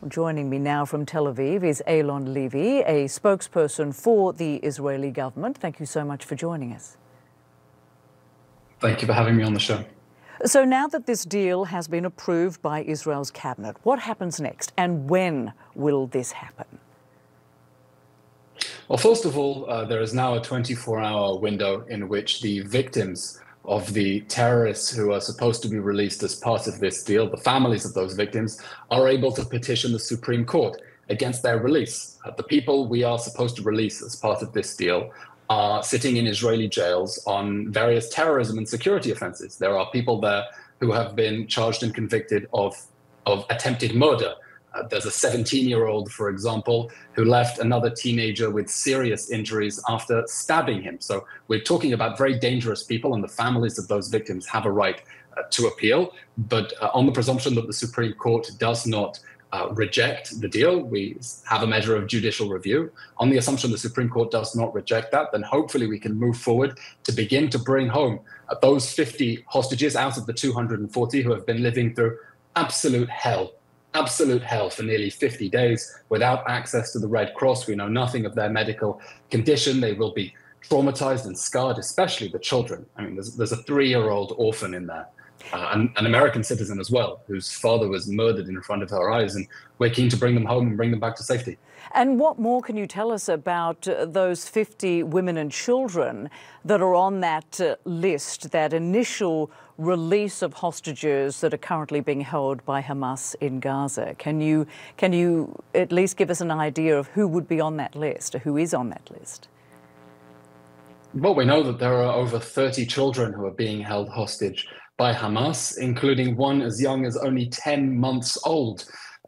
Joining me now from Tel Aviv is Eylon Levy, a spokesperson for the Israeli government. Thank you so much for joining us. Thank you for having me on the show. So now that this deal has been approved by Israel's cabinet, what happens next and when will this happen? Well, first of all, there is now a 24-hour window in which the victims of the terrorists who are supposed to be released as part of this deal, the families of those victims, are able to petition the Supreme Court against their release. The people we are supposed to release as part of this deal are sitting in Israeli jails on various terrorism and security offenses. There are people there who have been charged and convicted of attempted murder. There's a 17-year-old, for example, who left another teenager with serious injuries after stabbing him. So we're talking about very dangerous people, and the families of those victims have a right to appeal. But on the presumption that the Supreme Court does not reject the deal, we have a measure of judicial review. On the assumption the Supreme Court does not reject that, then hopefully we can move forward to begin to bring home those 50 hostages out of the 240 who have been living through absolute hell for nearly 50 days without access to the Red Cross. We know nothing of their medical condition. They will be traumatized and scarred, especially the children. I mean, there's a 3-year-old orphan in there, an American citizen as well, whose father was murdered in front of her eyes. And we're keen to bring them home and bring them back to safety. And what more can you tell us about those 50 women and children that are on that list, that initial release of hostages that are currently being held by Hamas in Gaza? Can you at least give us an idea of who would be on that list, or who is on that list? Well, we know that there are over 30 children who are being held hostage by Hamas, including one as young as only 10 months old,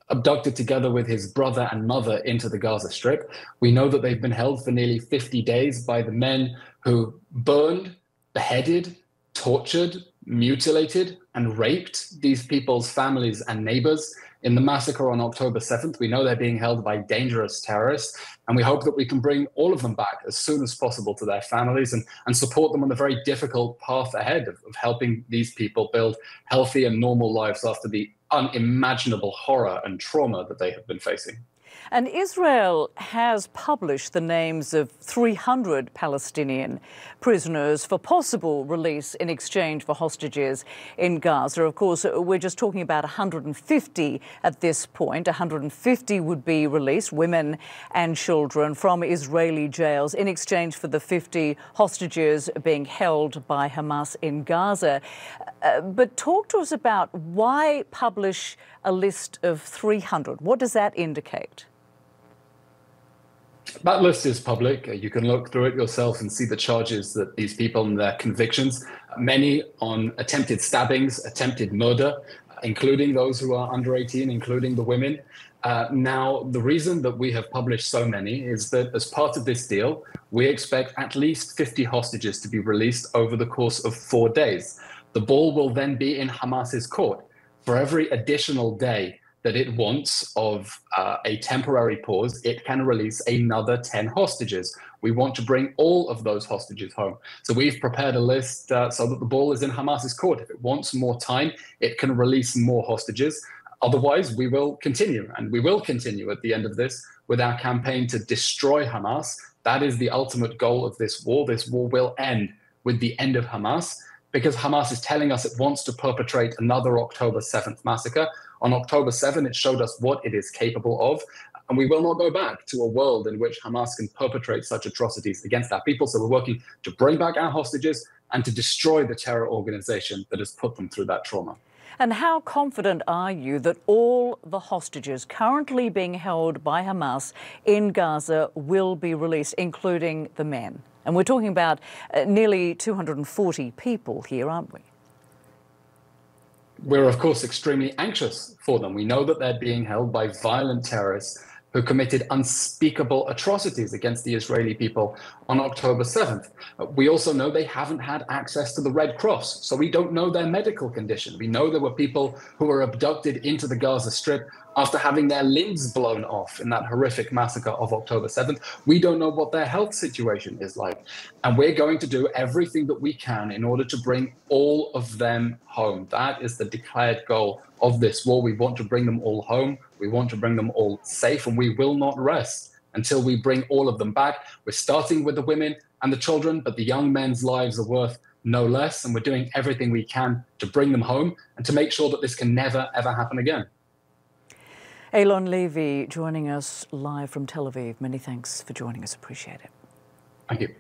abducted together with his brother and mother into the Gaza Strip. We know that they've been held for nearly 50 days by the men who burned, beheaded, tortured, mutilated, and raped these people's families and neighbors in the massacre on October 7th. We know they're being held by dangerous terrorists, and we hope that we can bring all of them back as soon as possible to their families and support them on the very difficult path ahead of helping these people build healthy and normal lives after the unimaginable horror and trauma that they have been facing. And Israel has published the names of 300 Palestinian prisoners for possible release in exchange for hostages in Gaza. Of course, we're just talking about 150 at this point. 150 would be released, women and children, from Israeli jails in exchange for the 50 hostages being held by Hamas in Gaza. But talk to us about why publish a list of 300? What does that indicate? That list is public. You can look through it yourself and see the charges that these people and their convictions, many on attempted stabbings, attempted murder, including those who are under 18, including the women. Now, the reason that we have published so many is that as part of this deal, we expect at least 50 hostages to be released over the course of 4 days. The ball will then be in Hamas's court. For every additional day that it wants of a temporary pause, it can release another 10 hostages. We want to bring all of those hostages home. So we've prepared a list so that the ball is in Hamas's court. If it wants more time, it can release more hostages. Otherwise, we will continue, and we will continue at the end of this with our campaign to destroy Hamas. That is the ultimate goal of this war. This war will end with the end of Hamas, because Hamas is telling us it wants to perpetrate another October 7th massacre. On October 7th, it showed us what it is capable of, and we will not go back to a world in which Hamas can perpetrate such atrocities against our people. So we're working to bring back our hostages and to destroy the terror organization that has put them through that trauma. And how confident are you that all the hostages currently being held by Hamas in Gaza will be released, including the men? And we're talking about nearly 240 people here, aren't we? We're, of course, extremely anxious for them. We know that they're being held by violent terrorists who committed unspeakable atrocities against the Israeli people on October 7th. We also know they haven't had access to the Red Cross, so we don't know their medical condition. We know there were people who were abducted into the Gaza Strip after having their limbs blown off in that horrific massacre of October 7th. We don't know what their health situation is like. And we're going to do everything that we can in order to bring all of them home. That is the declared goal of this war. We want to bring them all home, We want to bring them all safe, and we will not rest until we bring all of them back. We're starting with the women and the children, but the young men's lives are worth no less, and we're doing everything we can to bring them home and to make sure that this can never, ever happen again. Eylon Levy joining us live from Tel Aviv. Many thanks for joining us. Appreciate it. Thank you.